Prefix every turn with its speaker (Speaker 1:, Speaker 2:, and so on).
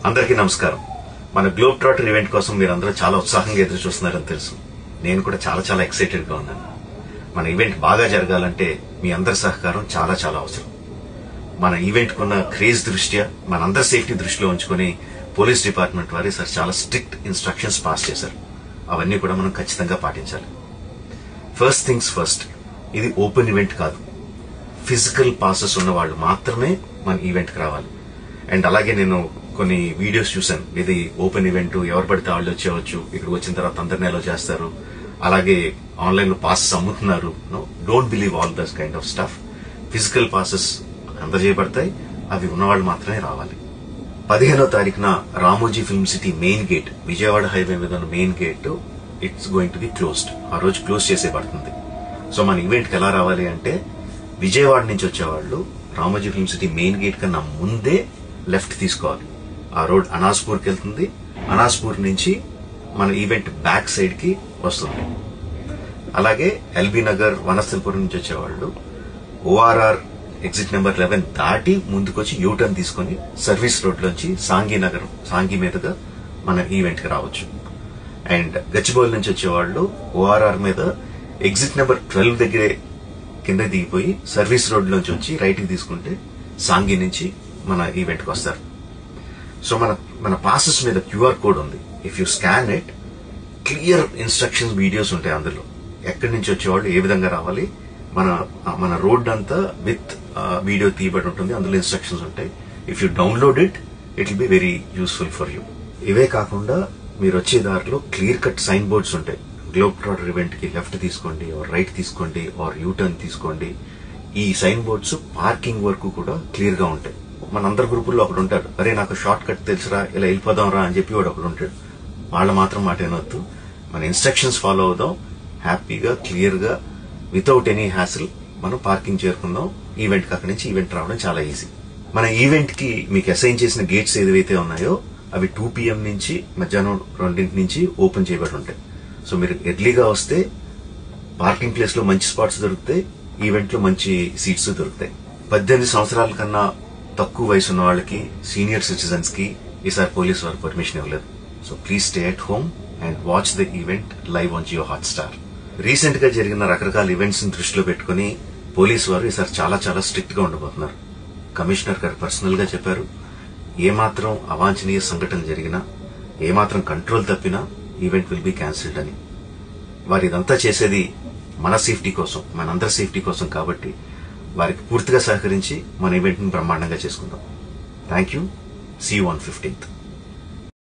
Speaker 1: అందరికీ నమస్కారం. మన గ్లోబ్ ట్రాటర్ ఈవెంట్ కోసం మీరందరూ చాలా ఉత్సాహంగా ఎదురు చూస్తున్నారని తెలుసు. నేను కూడా చాలా ఎక్సైటెడ్ గా ఉన్నాను. మన ఈవెంట్ బాగా జరగాలంటే మీ అందరి సహకారం చాలా అవసరం. మన ఈవెంట్ కున్న క్రేజ్ దృష్ట్యా మనందరి సేఫ్టీ దృష్టిలో ఉంచుకుని పోలీస్ డిపార్ట్మెంట్ వారు సార్ చాలా స్ట్రిక్ట్ ఇన్స్ట్రక్షన్స్ పాస్ చేశారు. అవన్నీ కూడా మనం ఖచ్చితంగా పాటించాలి. ఫస్ట్ థింగ్స్ ఫస్ట్, ఇది ఓపెన్ ఈవెంట్ కాదు. ఫిజికల్ పాసెస్ ఉన్న వాళ్ళు మాత్రమే మన ఈవెంట్కి రావాలి. అండ్ అలాగే నేను కొన్ని వీడియోస్ చూశాను. ఇది ఓపెన్ ఈవెంట్, ఎవరు పడితే వాళ్ళు వచ్చేవచ్చు, ఇక్కడికి వచ్చిన తర్వాత అందరినీ అలో చేస్తారు, అలాగే ఆన్లైన్ లో పాసెస్ అమ్ముతున్నారు. Don't believe all this kind of stuff. Physical passes అందజేయబడతాయి, అవి ఉన్నవాళ్ళు మాత్రమే రావాలి. 15వ తారీఖున Ramoji film city main gate, Vijayawada highway మీద ఉన్న main gate it's going to be closed. ఆ రోజు క్లోజ్ చేసేయబడుతుంది. సో మన ఈవెంట్ కి ఎలా రావాలి అంటే, విజయవాడ నుంచి వచ్చేవాళ్ళు Ramoji film city main gate కన్నా ముందే లెఫ్ట్ తీసుకోవాలి. ఆ రోడ్ అనాస్పూర్కి వెళ్తుంది. అనాస్పూర్ నుంచి మన ఈవెంట్ బ్యాక్ సైడ్ కి వస్తుంది. అలాగే ఎల్బీ నగర్, వనస్థలపురం నుంచి వచ్చేవాళ్ళు ఓఆర్ఆర్ ఎగ్జిట్ నెంబర్ 11 దాటి ముందుకొచ్చి యూటర్న్ తీసుకుని సర్వీస్ రోడ్ లోంచి సాంఘీ మీదుగా మన ఈవెంట్ కి రావచ్చు. అండ్ గచ్చిబౌలి నుంచి వచ్చేవాళ్ళు ఓఆర్ఆర్ మీద ఎగ్జిట్ నెంబర్ 12 దగ్గరే కింద దిగిపోయి సర్వీస్ రోడ్ లోంచి వచ్చి రైట్ కి తీసుకుంటే సాంఘీ నుంచి మన ఈవెంట్ కి వస్తారు. సో మన పాసెస్ మీద క్యూఆర్ కోడ్ ఉంది. If you scan it, clear instructions videos ఉంటాయి అందులో. ఎక్కడి నుంచి వచ్చేవాళ్ళు ఏ విధంగా రావాలి, మన రోడ్ అంతా విత్ వీడియో తీయబడి ఉంటుంది. అందులో ఇన్స్ట్రక్షన్స్ ఉంటాయి. If you download it will be very useful for you. ఇవే కాకుండా మీరు వచ్చే దారిలో క్లియర్ కట్ సైన్ బోర్డ్స్ ఉంటాయి. గ్లోబ్ ట్రాటర్ ఈవెంట్ కి లెఫ్ట్ తీసుకోండి, ఆర్ రైట్ తీసుకోండి, ఆర్ యూటర్న్ తీసుకోండి. ఈ సైన్ బోర్డ్స్ పార్కింగ్ వరకు కూడా క్లియర్ గా ఉంటాయి. మనందరి గ్రూపుల్లో ఒకడు ఉంటాడు, అరే నాకు షార్ట్ కట్ తెలుసురా, ఇలా వెళ్ళిపోదాం రా అని చెప్పి వాడు ఒకడు ఉంటాడు. వాళ్ళ మాత్రం మాట వినొద్దు. మన ఇన్స్ట్రక్షన్స్ ఫాలో అవుదాం. హ్యాపీగా క్లియర్ గా వితౌట్ ఎనీ హ్యాసిల్ మనం పార్కింగ్ చేరుకుందాం. ఈవెంట్ కి అక్కడి నుంచి ఈవెంట్ రావడం చాలా ఈజీ. మన ఈవెంట్ కి మీకు అసైన్ చేసిన గేట్స్ ఏదైతే ఉన్నాయో అవి 2 PM నుంచి మధ్యాహ్నం 2 నుంచి ఓపెన్ చేయబడి ఉంటాయి. సో మీరు ఎర్లీగా వస్తే పార్కింగ్ ప్లేస్ లో మంచి స్పాట్స్ దొరుకుతాయి, ఈవెంట్ లో మంచి సీట్స్ దొరుకుతాయి. 18 సంవత్సరాల కన్నా తక్కువ వయసు ఉన్న వాళ్ళకి, సీనియర్ సిటిజన్స్ కి ఈసారి పోలీసు వారు పర్మిషన్ ఇవ్వలేదు. So please stay at home and watch the event live on Jio Hotstar. Recent గా జరిగిన రకరకాల ఈవెంట్స్ ని దృష్టిలో పెట్టుకుని పోలీసు వారు ఈసారి చాలా స్ట్రిక్ట్ గా ఉండబోతున్నారు. కమిషనర్ గారు పర్సనల్ గా చెప్పారు, ఏమాత్రం అవాంఛనీయ సంఘటన జరిగినా, ఏమాత్రం కంట్రోల్ తప్పినా ఈవెంట్ విల్ బి క్యాన్సిల్డ్ అని. వారు ఇదంతా చేసేది మన సేఫ్టీ కోసం, మనందరి సేఫ్టీ కోసం. కాబట్టి వారికి పూర్తిగా సహకరించి మన ఈవెంట్ ని బ్రహ్మాండంగా చేసుకుందాం. Thank you. See you on 15th.